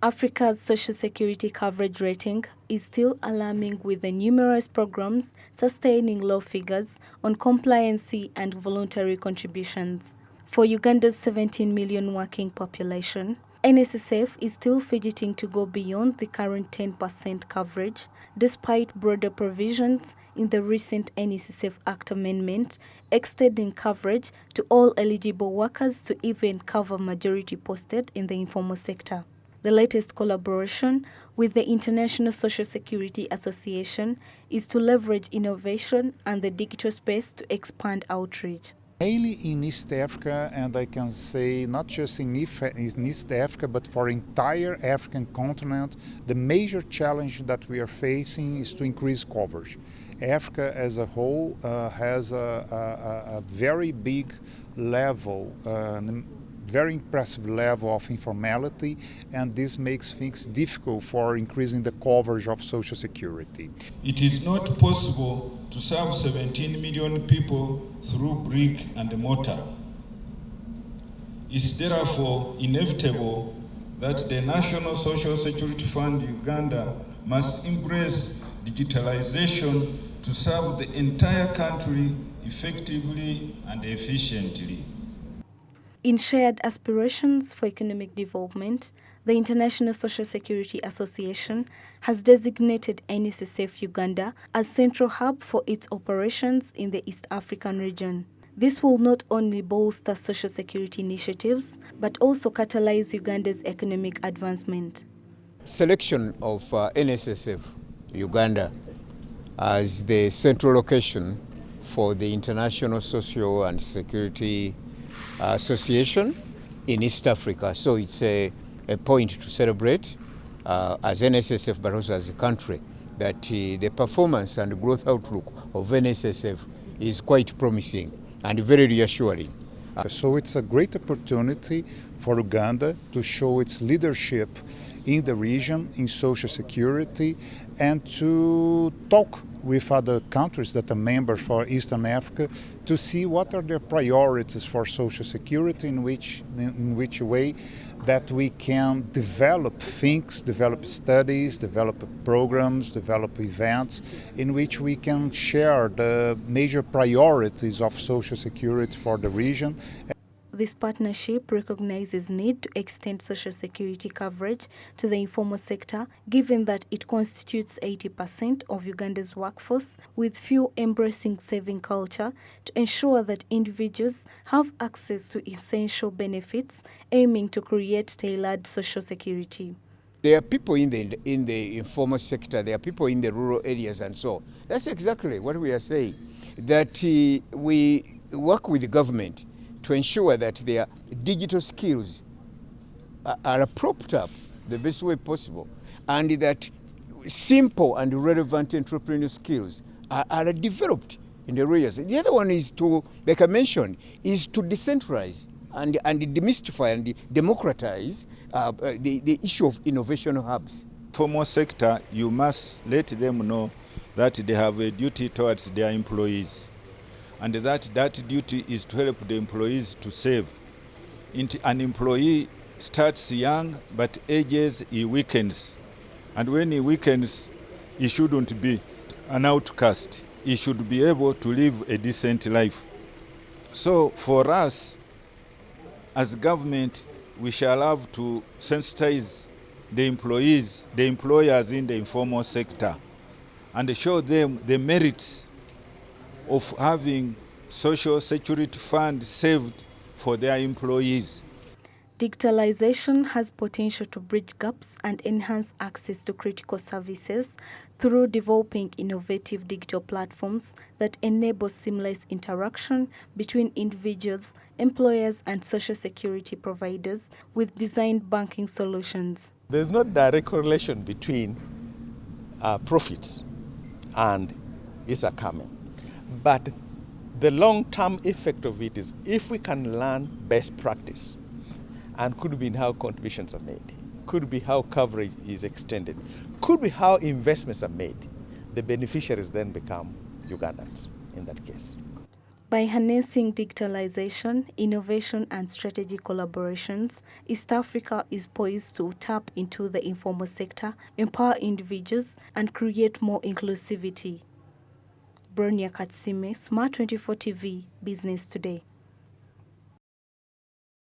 Africa's social security coverage rating is still alarming, with the numerous programs sustaining low figures on compliancy and voluntary contributions. For Uganda's 17 million working population, NSSF is still fidgeting to go beyond the current 10% coverage, despite broader provisions in the recent NSSF Act amendment extending coverage to all eligible workers to even cover majority posted in the informal sector. The latest collaboration with the International Social Security Association is to leverage innovation and the digital space to expand outreach. Mainly in East Africa, and I can say not just in East Africa, but for entire African continent, the major challenge that we are facing is to increase coverage. Africa as a whole has a very big level, very impressive level of informality, and this makes things difficult for increasing the coverage of Social Security. It is not possible to serve 17 million people through brick and mortar. It's therefore inevitable that the National Social Security Fund Uganda must embrace digitalization to serve the entire country effectively and efficiently. In shared aspirations for economic development, the International Social Security Association has designated NSSF Uganda as central hub for its operations in the East African region. This will not only bolster social security initiatives, but also catalyze Uganda's economic advancement. Selection of NSSF Uganda as the central location for the International Social and Security Association in East Africa. So it's a point to celebrate as NSSF, but also as a country, that the performance and growth outlook of NSSF is quite promising and very reassuring. So it's a great opportunity for Uganda to show its leadership in the region in social security and to talk with other countries that are members for Eastern Africa to see what are their priorities for social security, in which way that we can develop things, develop studies, develop programs, develop events in which we can share the major priorities of social security for the region. This partnership recognizes need to extend social security coverage to the informal sector, given that it constitutes 80% of Uganda's workforce, with few embracing saving culture, to ensure that individuals have access to essential benefits, aiming to create tailored social security. There are people in the informal sector, there are people in the rural areas and so on. That's exactly what we are saying, that we work with the government to ensure that their digital skills are propped up the best way possible, and that simple and relevant entrepreneurial skills are developed in the areas. The other one is to, like I mentioned, is to decentralize and demystify and democratize the issue of innovation hubs. Informal sector, you must let them know that they have a duty towards their employees, and that duty is to help the employees to save. An employee starts young, but ages, he weakens. And when he weakens, he shouldn't be an outcast. He should be able to live a decent life. So for us, as government, we shall have to sensitize the employees, the employers in the informal sector, and show them the merits of having social security fund saved for their employees. Digitalization has potential to bridge gaps and enhance access to critical services through developing innovative digital platforms that enable seamless interaction between individuals, employers, and social security providers with designed banking solutions. There's no direct correlation between profits and ISA coming. But the long-term effect of it is if we can learn best practice, and could be in how contributions are made, could be how coverage is extended, could be how investments are made, the beneficiaries then become Ugandans in that case. By harnessing digitalization, innovation, and strategic collaborations, East Africa is poised to tap into the informal sector, empower individuals, and create more inclusivity. Bronya Katsime, Smart 24 TV, Business Today.